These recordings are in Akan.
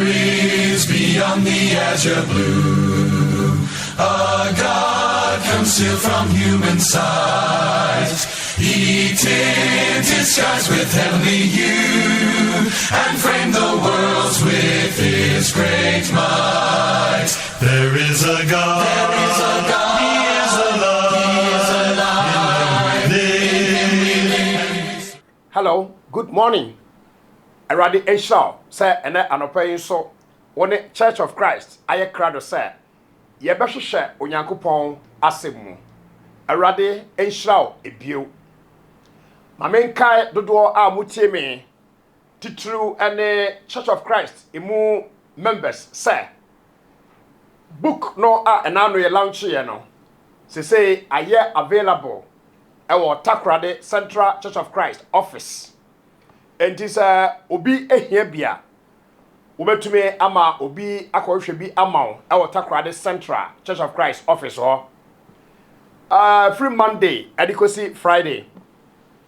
is beyond the azure blue. A God concealed from human sight. He tinted skies with heavenly hue and framed the worlds with his great might. There is a God. There is a God. He is alive. He is alive. Hello, good morning. Eradi Eshao say ene anopayin so wone Church of Christ aye krado say ye behwehwe Onyankopon asemu. Eradi Eshao ebio. Mamenkai dodo a mutie me titru ene Church of Christ emu members say book no a enano ye launch ye no say aye available ewo Takrade Central Church of Christ office. And this obi ehia bia wobetumi ama obi akohwe bi ama ewo Takrade Central Church of Christ office ho free Monday edikosi Friday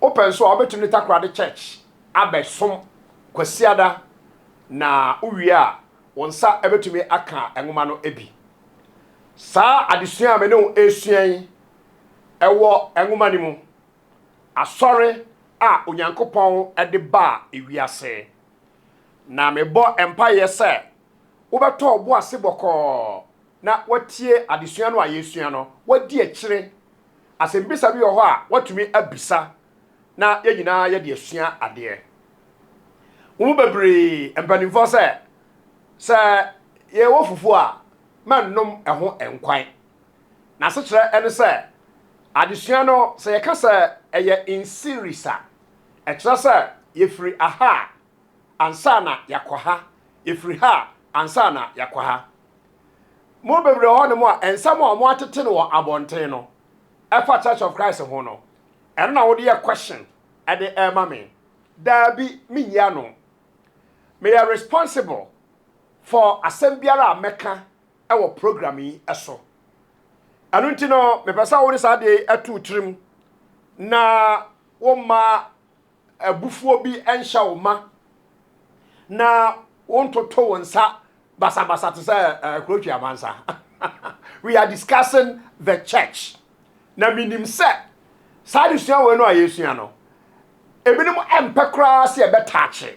open so obetumi Takrade Church abesom kwasiada na uwia wonsa ebetumi aka enwoma no ebi sa adesua me no esuan ewo enwoma ni mu asore a Onyankopon ede ba ewiase na mebo empire se wobeto obo ase boko na watie adesua no ayesua no wadi akire asembisa bi ho a watumi abisa na yegyina ye de asua ade wo bebre empanimfo se ye wo fufu a mannom eho enkwan na se kire ene se adesua no se yekasa eye in series a ekira se yefri aha ansana yakwaha yefri ha ansana yakwaha mo bebre ho ne mo a ensam a mo atete no abonten no efa Church of Christ ho no eno na wo de question at the mame dabi minya no me are responsible for assembliara meka ewo program yi eso anu ntino me pesa wo sa de atu trim na wo ma abufuo bi enhya wo ma na wontoto wonsa basa to say krochi amansa. We are discussing the church na minim se sadi sua we no ayesua no ebinim empekra se ebetache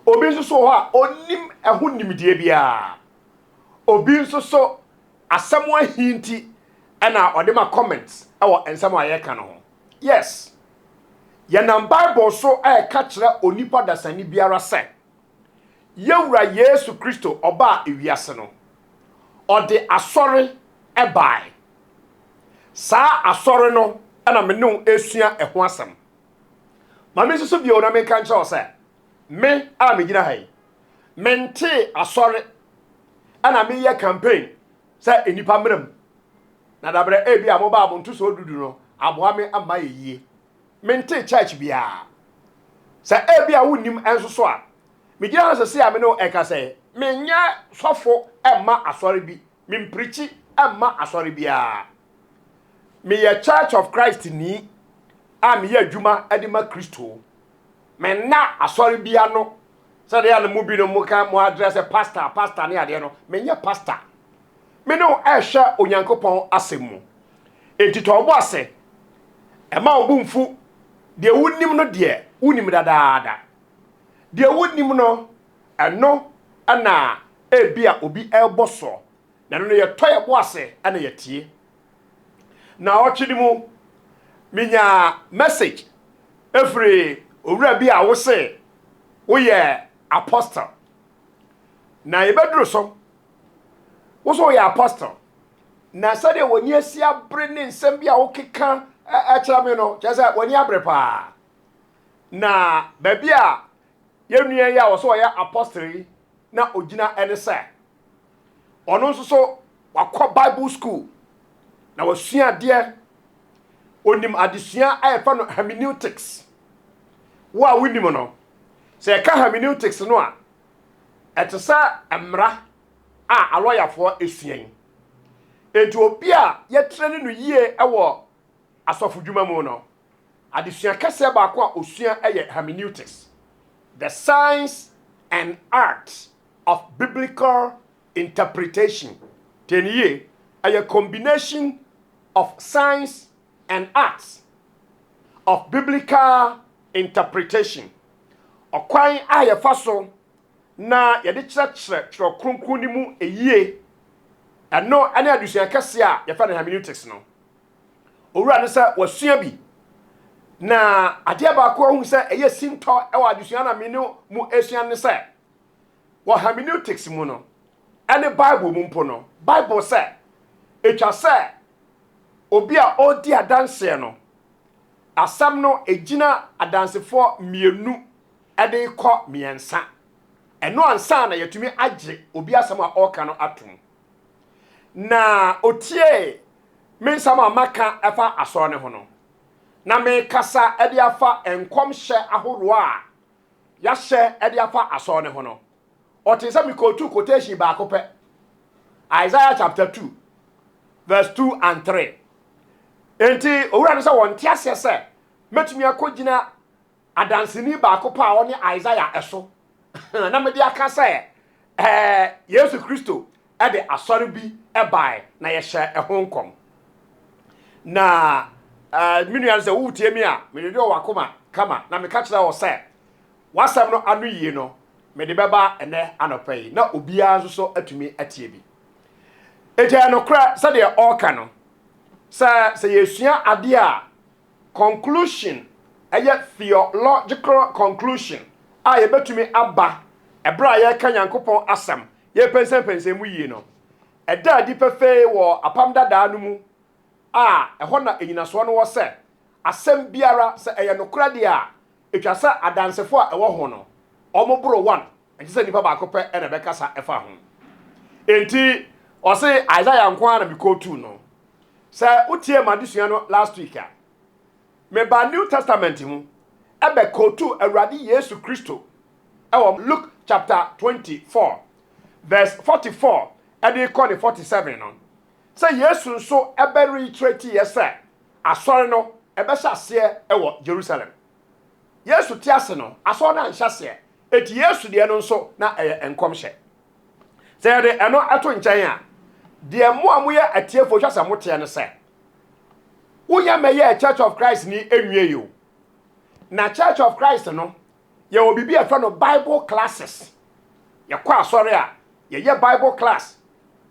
obi nso so ho a onim eho nimdie bia obi nso so asemo ahinti ana odema comments ewo ensemo ayeka no ho. Yes, yenam Bible so ka kire onipa dasani biara se yewura Yesu Kristo oba ewiase no ode asore ebai sa asore no ana menu esua eho asem ma me so bio na me kan che o se me a me gina hai mente asore ana me ye campaign sa enipa mram na dabre e bia mo ba mo ntu so dudu no aboa me ama yeye mente church bia sa e bia wonim enso so a me gina so se a me no e ka se me nya sofo emma asore bi me mprichi emma asore bia me ye Church of Christ ni a me ye adwuma edema Kristo me na asore bia no se de ya no mu bi no mu ka mo address pastor ne ade no me nya pastor me no ehwe Onyankopon asemu entito obo ase ema obumfu de wunim no de wunim dadaada de wunim no eno ana ebia obi elboso na no ye toye bo ase ana yetie na ochidi mu minya message every owura bi a wo se wo ye apostle na yebedru so wo so ye apostle na sade woni asia bre ne nsem bia wo keka akira me no chese woni abre pa na ba bia yenua ya wo so ye apostle na ogina ene se ono nso so wakọ Bible school na wasua de onim adesua ayefa no hermeneutics wa winim no se ka hermeneutics no a etesa emra a aloyafo esuan etu obi a yetrene no yie ewo asofodwuma mu no adesua kase ba ko a osua eye hermeneutics, the science and art of biblical interpretation. Tenye, a combination of science and arts of biblical interpretation. Okwan a yɛfa so na yɛde kyerɛkyerɛ kronkron ni mu eyie. Ɛno ane adusua kɛse a yɛfa no hermeneutics no. Owura ne sɛ wasua bi. Na adeɛ baako ahu sɛ ɛyɛ sintɔ ɛwɔ adusua na me no mu esua ne sɛ wɔ hermeneutics mu no ɛne Bible mu mpo no. Bible sɛ etwa sɛ obi a odi adanse no asam no egyina adansefo mienu ɛde kɔ miɛnsa. Ɛno ansa na yɛtumi agye obi asam a ɔka no atom. Na otie me nsam a maka ɛfa asɔre ne ho no. Na me kasa ɛde afa enkomhyɛ ahorow a yɛahyɛ ɛde afa asɔre ne ho no. Ɔte sɛ me kotu quotation baako pɛ. Isaiah chapter 2 verse 2 and 3. Enti owura ne sɛ wɔnte aseɛ sɛ metumi akɔgyina adanseni baako pa a ɔne Isaiah ɛso. Na me de aka sɛ Yesu Kristo ɛde asɔre bi ɛbae na yɛhyɛ ɛho nkɔm. Na minua sɛ wotie mi a me de wakoma kama na me ka kyerɛ wo sɛ wasɛm no anu yie no me de bɛba ɛnɛ anɔpa yi na obiara nso so atumi atie bi. Etia no kra sɛ de ɔka no sɛ yesua ade a conclusion ɛyɛ theological conclusion a yɛbɛtumi aba ɛbra a yɛka Nyankopɔn asɛm yɛpɛnsɛmpɛnsɛ mu yie no ɛda adi pɛfɛ wɔ apam dadaa no mu a ɛhɔ na enyinasoɔ no wɔ sɛ asɛm biara sɛ ɛyɛ nokora de a etwa sɛ adansefo a ɛwɔ ho no ɔmo boro 1 ɛnti sɛ nipa baako pɛ ɛna bɛkasa ɛfa ho. Enti ɔse Isaiah nko na me kotu no sɛ utie madesua no last week a me ba New Testament mu ebe kotu Awurade Yesu Kristo ɛwɔ Luke chapter 24 verse 44 ɛde kɔ ne 47 no sɛ Yesu nso ebe reiterate yɛsɛ asɔre no ebe hyɛ ɛwɔ Jerusalem. Yesu te ase no asɔre na nhyɛ aseɛ eti Yesu deɛ no nso na ɛyɛ nkɔmhyɛ. Sɛ yɛde ɛno ɛto nkyɛn a deɛ mo a moyɛ atiefo hwɛ sɛ moteɛ no sɛ woyɛ mɛyɛ Church of Christ ni enwie yo. Na Church of Christ no yɛ obibi ɛfɛ no Bible classes. Yɛ kɔ asɔre a yɛ Bible class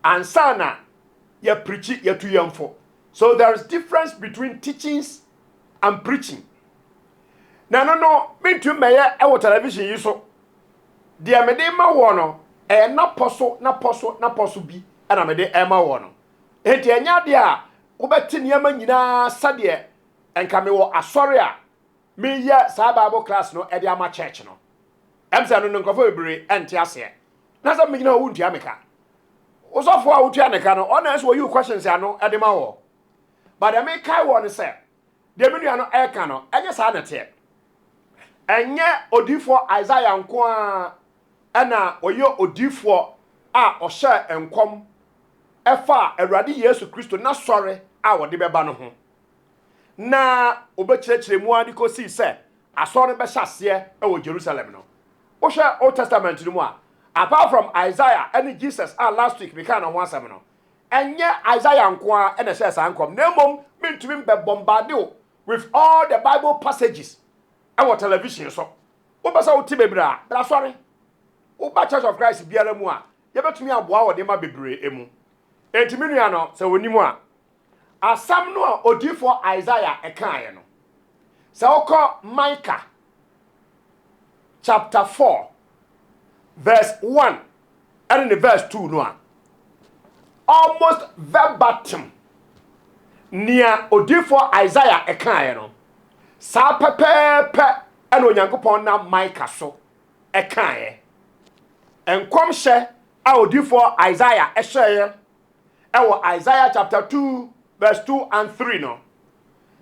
ansa na yɛ preach yɛ tu yɛmfo. So there is difference between teachings and preaching. Na no mintu mɛyɛ ɛwɔ television yi so deɛ mede ma wɔ no na poso bi ana mede ɛma wɔ no. Enti enya de a wobɛte nneɛma nyinaa sɛdeɛ enka me wɔ asɔre a meyɛ saa Bible class no ɛde ama church no. Ɛmsɛ no nkɔfo bebre ɛnte aseɛ. Na sɛ megina wo ntua meka. Osofo a wotua neka no ɔna ɛso you questions ya no ɛde ma wɔ. But I make kai wɔ ne sɛ deɛ menua no ɛka no ɛnyɛ saa nete. Ɛnyɛ odifo Isaiah nko a ɛna ɔyɛ odifo a ɔhyɛ enkom ɛfa Awurade Yesu Kristo na sɔre a wɔde bɛba no ho. Na obɛkyerɛkyerɛ mu ade kosi sɛ asɔre bɛhyɛ aseɛ ɛwɔ Jerusalem no. Wohwɛ Old Testament no mu a apart from Isaiah and Jesus last week we can ho asɛm no. Ɛnyɛ Isaiah nko a ɛna hyɛ saa nkɔm. Na mmom mentumi be bombarded with all the Bible passages ɛwɔ television so. Wobɛsɛ wote bebre a bra sɔre. Woba Church of Christ biara mu a yɛbɛtumi aboa wɔ de ma bebre emu. Enti menua no sɛ wonimu a asam no a odifo Isaiah ɛkae no. Sɛ wokɔ Micah chapter 4 verse 1 and in the verse 2 no a almost verbatim near odifo Isaiah ɛkae no. Sa pepepe and Onyankopɔn na Micah so ɛkae. Enkomhyɛ a odifo Isaiah ɛhyɛɛ ɛwɔ Isaiah chapter 2 verse 2 and 3 no.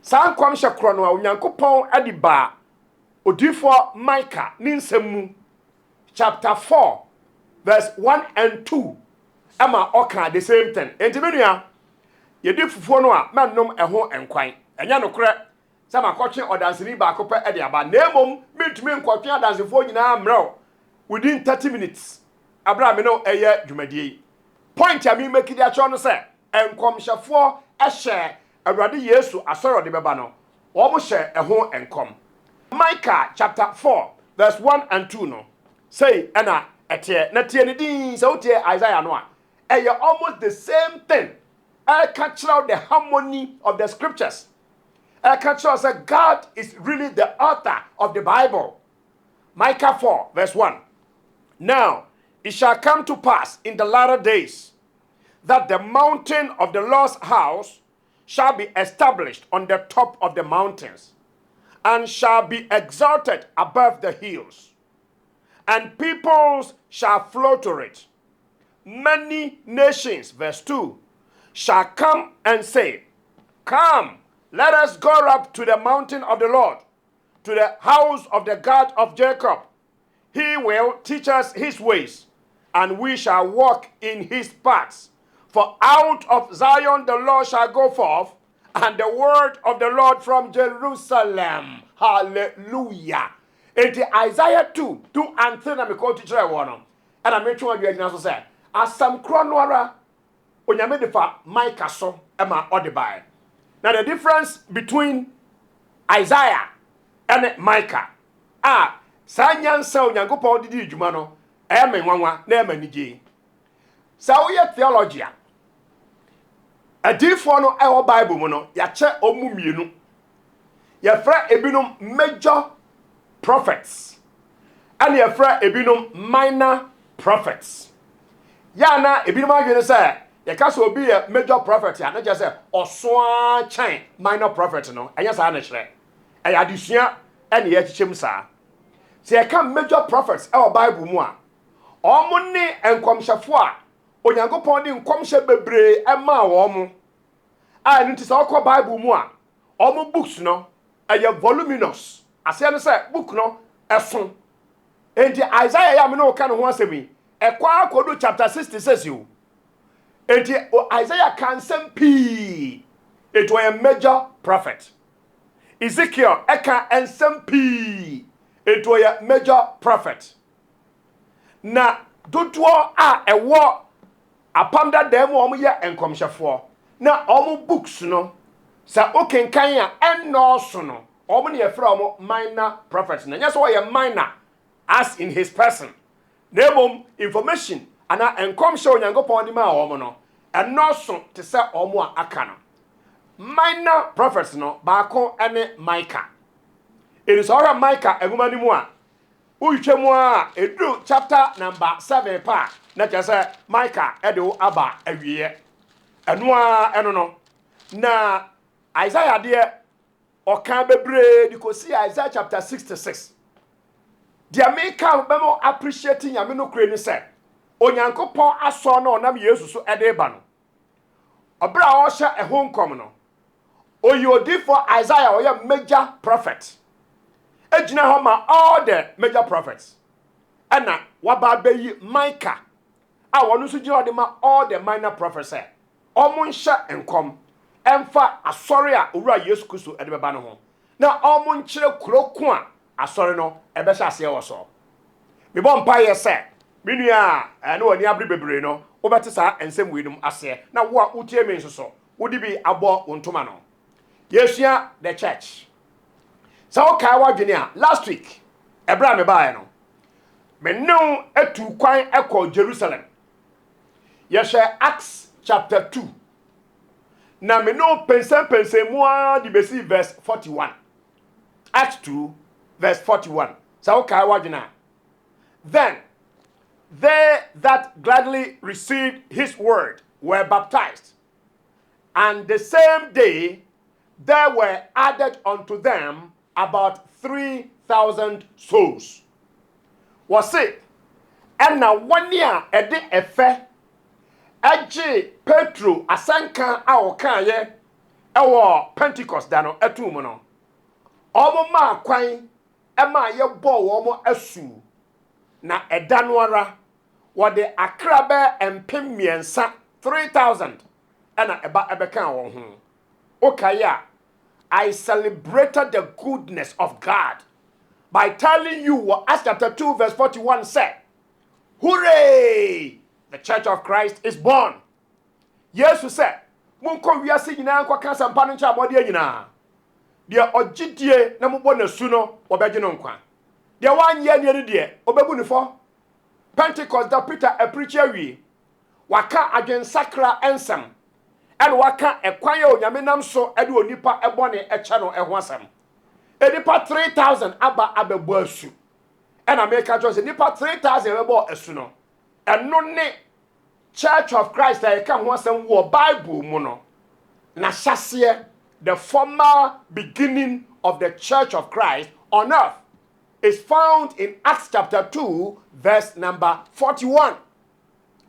Sa enkomhyɛ kro no a Onyankopɔn adi ba odifo Micah ne nsɛm mu chapter 4 verse 1 and 2 ama ɔka the same thing. Enti menua yedi fufuo no a mannom ɛho enkwan. Ɛnya no korɛ sɛ makɔtwe ɔdanseni baako pɛ ɛde aba. Na mmom mentumi nkɔtwe adansefo nyinaa mmerɛw within 30 minutes. Abraham no eye dwumadie. Point a me make dia cho no say enkomhyefo ehye Awurade Yesu asoro de beba no. Wo mo hye eho enkom. Micah chapter 4 verse 1 and 2 no. Say ena etie na tie ne din say utie Isaiah no a. Almost the same thing. I capture out the harmony of the scriptures. I capture out that God is really the author of the Bible. Micah 4 verse 1. Now it shall come to pass in the latter days that the mountain of the Lord's house shall be established on the top of the mountains, and shall be exalted above the hills, and peoples shall flow to it. Many nations, verse 2, shall come and say, Come, let us go up to the mountain of the Lord, to the house of the God of Jacob. He will teach us his ways, and we shall walk in his paths. For out of Zion the Lord shall go forth, and the word of the Lord from Jerusalem. Hallelujah. Enti Isaiah 2 and 3 na me ko teacher e wono. And I make sure you agina so say, asam kro no ara onyame de fa Micah so e ma odibai. Now the difference between Isaiah and Micah, sa nyansa onyankopon didi dwuma no e me nwanwa na e ma nige. Sa wo ye theology a different no e Bible mu no ya che omu mienu. Ya fra ebinum major prophets and ya fra ebinum minor prophets. Ya na ebinum agene say ya ka so obi a major prophet ya na just say osoa chan minor prophet no enya sa na kire. E ya disua ene ya chichem sa. Se ya ka major prophets e Bible mu a omo ne enkomhyefo a onyankopon di nkomhye bebre e ma wo mo. Nti se okọ Bible mu a omo books no eye voluminous. Ase no say book no eson. Enti Isaiah ya me no ka no ho asemi. Ekwa akodo chapter 66 you. Enti Isaiah can sem p. It was a major prophet. Ezekiel eka ensem p. It was a major prophet. Na dodoɔ a ɛwɔ apamda dem wo yɛ enkomhyɛfoɔ na ɔmo books no sa okenkan a ɛnɔɔso no ɔmo ne yɛfrɛ ɔmo minor prophets na nyɛ so yɛ minor as in his person na information ana enkomhyɛ onyankopɔn de ma ɔmo no ɛnɔɔso te sɛ ɔmo a aka no. Minor prophets no baako ɛne Micah. It is all Micah eguma ni mu a uyitwemu a edu chapter number 7 pa na kyerɛ Micah ɛde aba awie ɛno a ɛno no na Isaiah de ɔka bebre di kosi Isaiah chapter 66. Dia Micah bemo appreciating yame no kure ni sɛ onyankopɔn aso na ɔnam Yesu so ɛde ba no ɔbra a ɔhyɛ ɛho nkom no oyodi for Isaiah ɔyɛ major prophet. Ejina ho ma all the major prophets. Ana waba beyi Micah. A wonu so gina de ma all the minor prophets. Omo nhye enkom. Emfa asori a owura Yesu Kristo ede beba no ho. Na omo nkyere kuroko a asori no ebe hye ase wo so. Me bo mpa ye se, me nua na woni abri bebre no, wo bete sa ensem winum ase. Na wo a utie me nso so, wo di bi abo wontoma no. Yesua the church. So okay wadwene last week ebra me bae no me no atu kwan ekọ Jerusalem. Yeshe Acts chapter 2. Na me no pense mu a di besi verse 41. Acts 2 verse 41. So okay wadwene. Then they that gladly received his word were baptized, and the same day there were added unto them about 3,000 souls. Was it? And now 1 year ede efe eje Petro asanka a okaye ewo Pentecost da no etum no. Omo ma kwan e ma ye bo wo mo asu na eda no ara wo de akrabe empem miensa 3,000 ena eba ebeka wo ho. Okaya I celebrated the goodness of God by telling you what Acts chapter 2 verse 41 said. Hooray! the church of Christ is born. Jesus said, Munko wiase nyina nkwa ka sampa no ncha amode nyina. De ogidie na mobɔ nasu no obegye no nkwa. De wanye ne de obebu ne fo. Pentecost da Peter a preacher wi. Waka adwensakra ensem. And waka ekwan ye onyame nam so ede onipa ebone eche no eho asem. Enipa 3000 aba abebo asu. And America just nipa 3000 ebo asu no. Eno ne Church of Christ I can want some war Bible muno. Na shasye, the former beginning of the Church of Christ on earth is found in Acts chapter 2 verse number 41.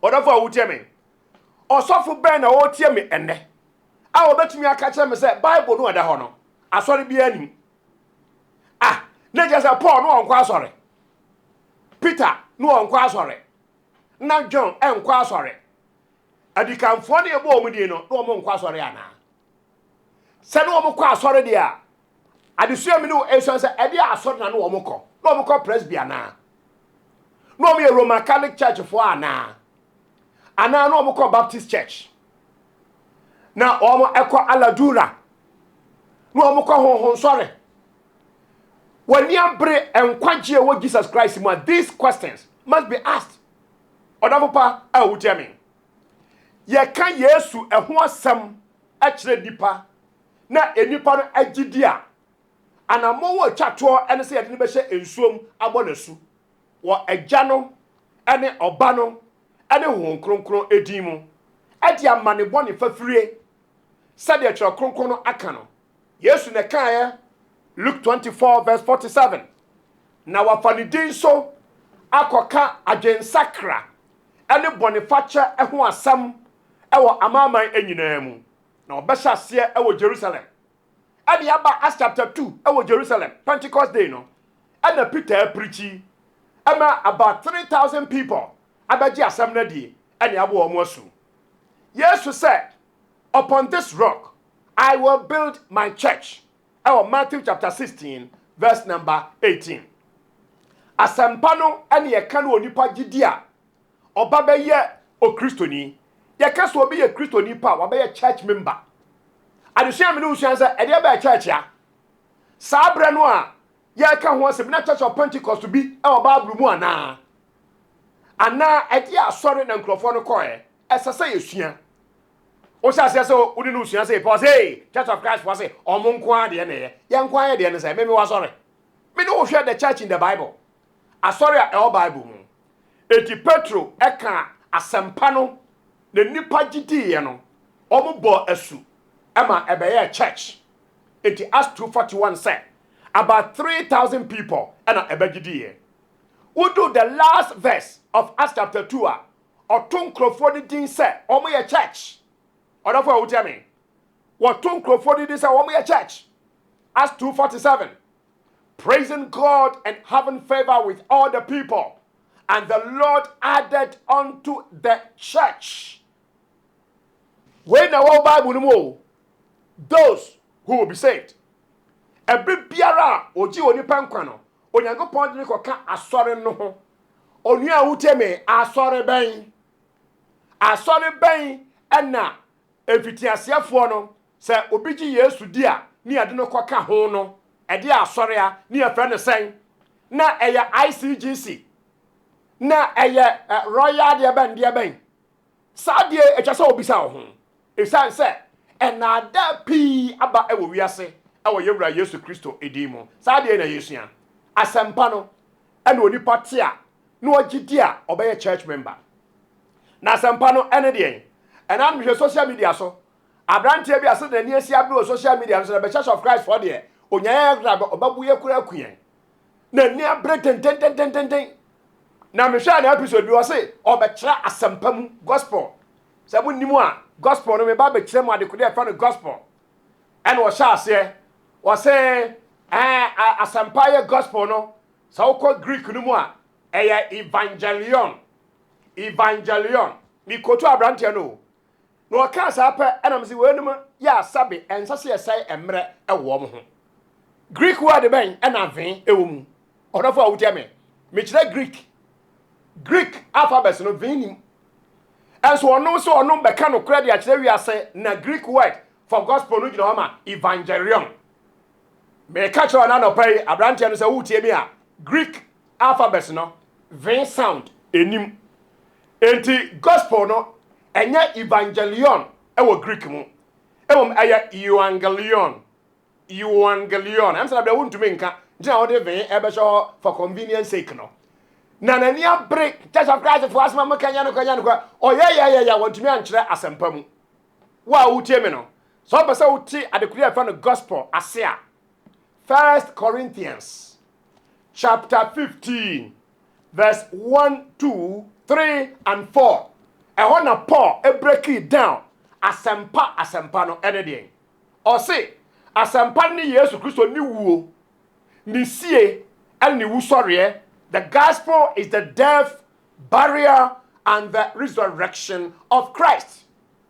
Odafo wutie me. Osofo ben na wotie me enne. A obetumi aka kire me say Bible no ada ho no. Asori bia anim. Na je say Paul no onkwa asori. Peter no onkwa asori. Na John enkwa asori. Adikanfo de ebo omudie no omo nkwa asori ana. Se no omo kwa asori de a. Adesua mi no esuan se ede asori na no omo kɔ. No omo kɔ presbyterian na. No omo ye Roman Catholic Church for ana. Ana no omo kɔ Baptist Church. Na omo ekɔ Aladura. No omo kɔ honhon sori. When you bring enkwagye wo Jesus Christ, these questions must be asked. Odafopa a wutia me. Ye kan Yesu eho asem a kire dipa na enipa no agidi a anamo wo twato ene se ye de be hye ensuom abonasu wo agya no ene oba no ene ho kronkron edin mu ade amane bone fafire sade a kire kronkron no aka no Yesu ne kan ye Luke 24 verse 47. Na wafani din so akoka adwensakra ene bonifacha eho asam ewo amaman enyina mu. Na obesha se ewo Jerusalem. Ade aba Acts chapter 2 ewo Jerusalem Pentecost day no. And Peter preachi ama about 3,000 people abaji asam na die ene abo omo asu. Jesus said, upon this rock I will build my church. Our Matthew chapter 16 verse number 18. Asampa no ene ye kan onipa gidia oba be ye o kristoni ye ka so obi ye kristoni pa wa be ye church member. Adesua me no usuan say e dey be church ya sabre no a ye ka ho asem na Church of Pentecost bi e Bible mu ana e dey asori na nkrofo no koe esese yesua. O say so udi no usua say pause hey Church of Christ was say omo nko ade na ye nko ade de ne say me wa sorry me no hwe the church in the Bible asori a e Bible mu eti Petro eka asempa no na nipa gidi ye no omo bo asu ema ebeye church eti Acts 2:41 say about 3,000 people ena ebegidi ye. We do the last verse of Acts chapter 2 a otun krofo di din say omo ye church. Odafo a wutia me. Wotun krofo di din say omo ye church. Acts 2:47. Praising God and having favor with all the people. And the Lord added unto the church. When the Bible no those who will be saved. Every biara oji oni pankwa no. Onyankopon de ko ka asore no ho. Onu a wutie me asore ben. Asore ben ena efitiasiafo no se obiji Yesu di a ni ade no ko ka ho no. Ede asore a ni afra ne sen. Na eya ICGC. Na eye royal de ben sadie etwase obisa ho esan se enada pi aba ewo wiase ewo yewura Yesu Kristo edimo sadie na Yesua asempa no ena onipa te a na ogidi a obeye church member na asempa no ene de ena mhwe social media so abrantie bi ase na ni esi abe social media so the Church of Christ for there onyaya grab obabuye kura kuyen na ni abre ten na me hwa na episode bi wo se obekira asampa mu gospel sabu nimu a gospel no me ba bekira mu adekode e fa no gospel en wo sha ase wo se asampa ye gospel no sa wo ko Greek no mu a eya evangelion mi koto abrante no no ka sa pa enam se we num ya sabe ensase esai emre e wo mo ho Greek word ben enaven e wo mu odofo a wutia me kire Greek alphabet no venim And so no beka no kra dia kire wi ase na Greek word for gospel no gina homa evangelion. Me catch on na pay abrante no say wutie mi a Greek alphabet no vowel sound enim. Enti gospel no enye evangelion e wo Greek mu. E wo eye euangelion. Am say na won't me nka. Gina wo de vin e be so for convenience sake no. Na nania break Church of Christ for asma makanya no kwa oh yeah want me ankyere asempa mu wa wutie me no so pese wuti adekuri fa no gospel asea 1 Corinthians chapter 15 verse 1 2 3 and 4 e na Paul e break it down asempa no ene de o say asempa ni Yesu Kristo ni wuo ni sie and ni wusore. The gospel is the death, burial, and the resurrection of Christ.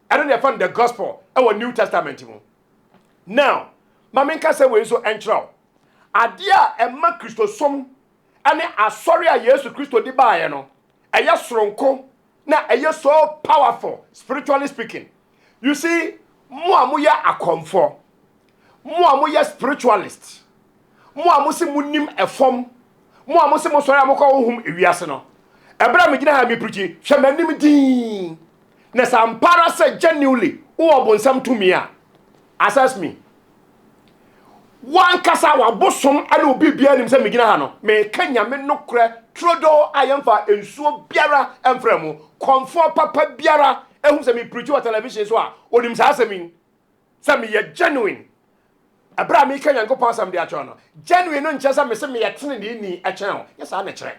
And then they found the gospel our New Testament. Now, Mamenka say we so entro. Adia emma Christo som ane asori a Yesu Kristo di ba no. Eya soronko na eya so powerful spiritually speaking. You see, mo amuya akomfo. Mo amuya spiritualist. Mo amusi munim efom. Mo amose mo sori amoko ohum ewiase no ebra me gina ha me preach hwe manim din na sampara se genuinely wo obonsam tumi a assess me wan kasa wa bosom ana obi bia nim se me gina ha no me kanya me nokre trodo ayemfa ensuo biara emfremu comfort papa biara ehum se me preach on television so a onim sa asemi se me ye genuine abra me kan yanko pasam de acho no genuine no nche sa me se me yetene ni echen yes a na kire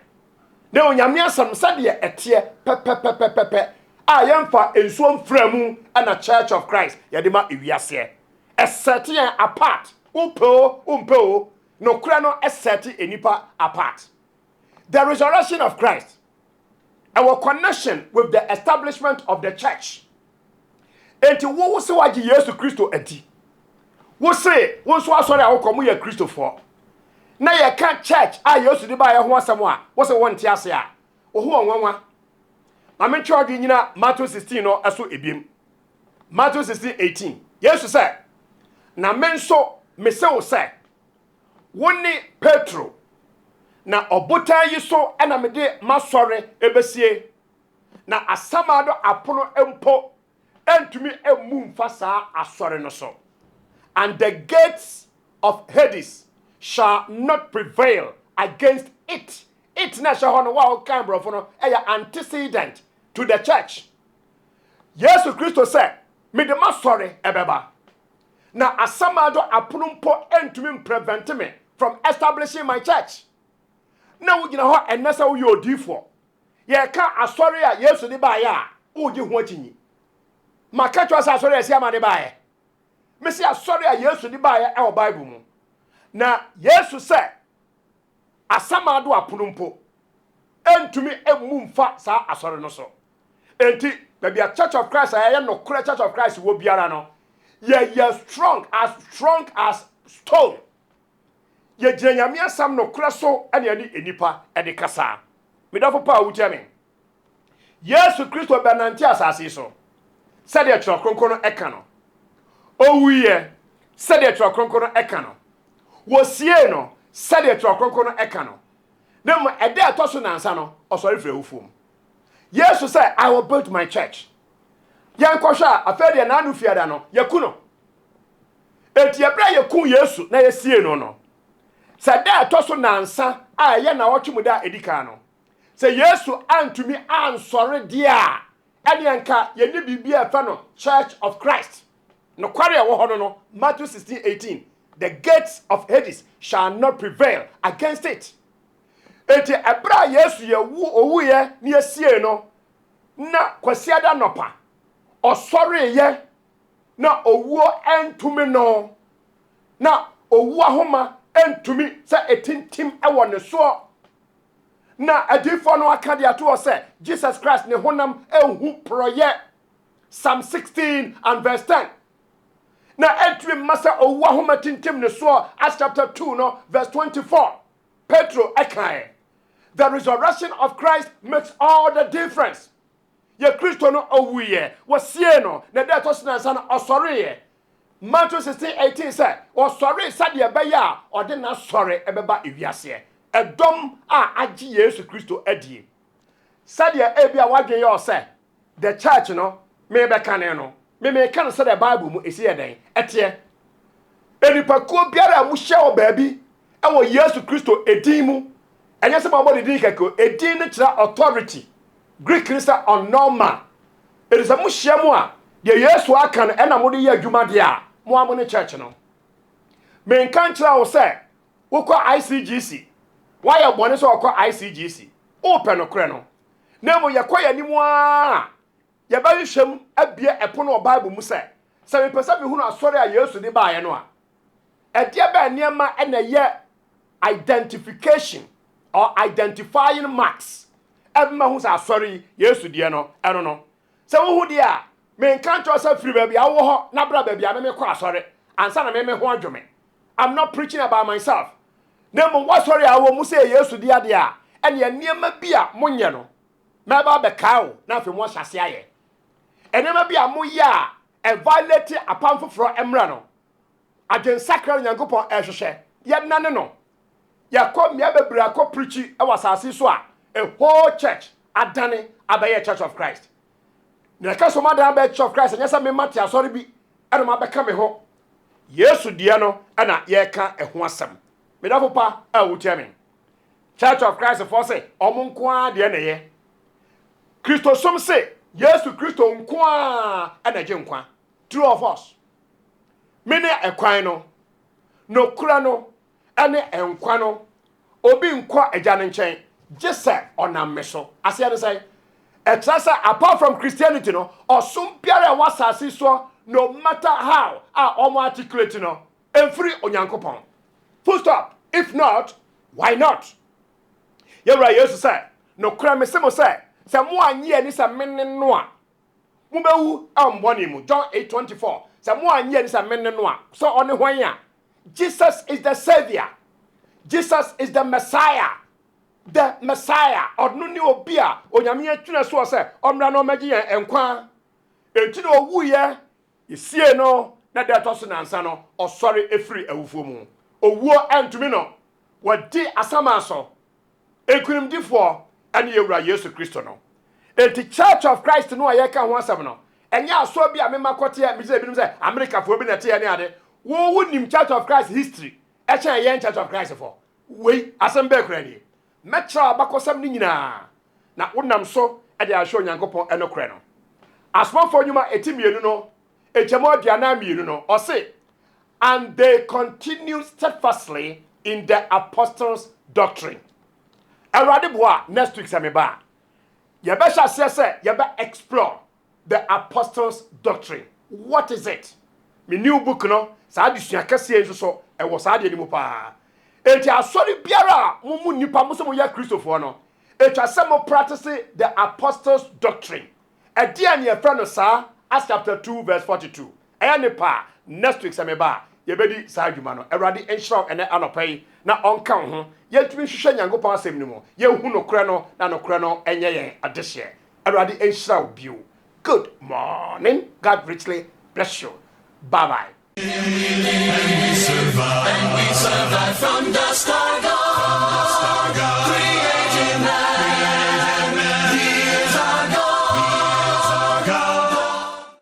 na onyame asam sa de etie pepepepepe a yemfa ensuo mframu ana Church of Christ yadema ewiase eseti apart umpo no kura no eseti enipa apart. The resurrection of Christ, our connection with the establishment of the church. Enti wo se waji Yesu Kristo adi wo say wo so asori a wo komo ye Christopher na ye ka church a Yesu di ba ye ho asem a wo se won ti ase a wo ho onwanwa ma me church nyina Matthew 16 no aso ebiem Matthew 16:18 Yesu say na me nso me se wo say woni Petro na obotan yi so na me de masori ebesie na asamado apono empo entumi emu mfa saa asori no so. And the gates of Hades shall not prevail against it. It na shall wa kan bro no antecedent to the church. Jesus Christ said, "Me de masori ebeba." Na asamado apunumpo entumi prevent me from establishing my church. Na wo gina ho enesa wo yodifo. Ye ka asori a Yesu de ba ya, wo gi ho akinyi. Maka twa asori Asiamah de ba ye. Mesi asori a Yesu di ba ya e Bible mu. Na Yesu say asamado apunumpo entumi emumfa sa asori no so. Enti baby a Church of Christ ya no kura Church of Christ wo biara no. Ye strong as stone. Ye jenyame asam no kura so ane ani enipa e de kasa. Me dafo pa wutia me. Yesu Kristo benanti asase so. Said the kronkron no eka no. Owuye said the kronkron no eka no. Wosie no said the kronkron no eka no. Dem ede atoso nansa no osori fre wufum. Jesus said, I will build my church. Yankosha afede na anu fiada no yakuno. Eti ebra yakun Yesu na yesie no no. Said the atoso nansa a ye na wotwemu da edika no. Say Yesu antumi ansori dia. Ene anka ye ni bibia fa no Church of Christ. No kware wo hono no Matthew 16:18. The gates of Hades shall not prevail against it. Eti ebra Yesu ye owuye ni asie no na kwasiada nopa. Osori ye na owuo entumi no. Na owuo ahoma entumi se etintim ewo ne so. Na adifo no akade ato say Jesus Christ ne honam ehu proye. Psalm 16 and verse 10. Na entwi masa owu ahoma tintim ne so Acts chapter 2 no verse 24. Petro ekai. The resurrection of Christ makes all the difference. ye Kristo no owuye wosie no na da to senansa no osore Matthew 16:18 say osore sade ebeya ode na sore ebeba ewiase edom a agi Yesu Kristo adie sade ebia wadwen ye o say the church no me be kan no me kan say the Bible mu esi eden etie enipakuo biara mu hye o baabi ewo Yesu Kristo edin mu enye se ma body din keko edin ne kira authority Greek is on normal it is a mu hye mu a de Yesu aka no ena mo de ye adwuma de a mo amone church no me kan kira wo say wokọ ICGC why you bone so wokọ ICGC open no kre no na mo yakọ yanimu a ye ba hwem abie epo no Bible mu say se me pese me hunu asori a Yesu de ba ye no a edia ba niema ena ye identification or identifying marks ebma hu sa asori Yesu de no eno no se wo hu de a me kan cho sa free baby awo ho na bra baby a me kọ asori ansa na me ho adwome I'm not preaching about myself nemo wasori awo mu say Yesu de ade a ene niema bia monye no me ba be kawo na fe mo hyase aye enema bia moye a violate apam foforo emra no agen sakra nyankopon ehwehwe ye nane no yakọ mia bebra akọ preachi e wasase so a whole church adane abaye Church of Christ na ka so madan abaye Church of Christ nyesa me mate asori bi eno ma beka me ho Yesu die no na ye ka eho asem me da popa a wotia me Church of Christ for say omonko a de na ye Kristo som say Yesu Kristo nko a na je nkwa true of us mene ekwan no kura no ene enkwa no obi nkwa agya ne nkyɛn gese onam me so ase ne say etrasa apart from Christianity no osum biara wasase so no matter how omo articulate no every onyankopon full stop if not why not yewra Yesu say no kura me semo say se mo anye ani se menne no a mo bewu amboni mu John 8:24 se mo anye ani se menne no a so one hwan a Jesus is the savior. Jesus is the Messiah. The Messiah. Odno ni obi a onyame atwena so se omra no magi enkwa. Enti no owu ye isie no na de to so nansa no osori efiri awufo mu. Owuo antumi no wadi Asiamah so. Ekunimdifo ane yewura Yesu Kristo no. Enti Church of Christ no ayeka ho asem no. Enya aso bi a memakote a mije bi se America fo bi na te ya ne ade. Wo wonim Church of Christ history e chan yen Church of Christ for we asem be kra ni metra bakosam ni nyina na wonam so e de ahwe onyankopon enokre no asmafo nyuma etimienu no ejamo aduana mienu no o say and they continued steadfastly in the apostles' doctrine. Awurade boa next week sameba ye be sha se ye be explore the apostles' doctrine. What is it? Me new book no sa adusua kase enso so e wo sa de ni mu pa enti asori biara mu nipa mu so mo ya Christopher no etwa se mo practice the apostles' doctrine e dia ne efra no sa Acts chapter 2 verse 42 e ne pa next week sameba ye bedi sa adwuma no Awurade enhira ene anopai na onka ho ye tumi hwehwe nyankopon asem ni mu ye hu no kra no na no kra no enye yen adehye Awurade enhira bio. Good morning, God richly bless you. Bye bye. And we survive from the start.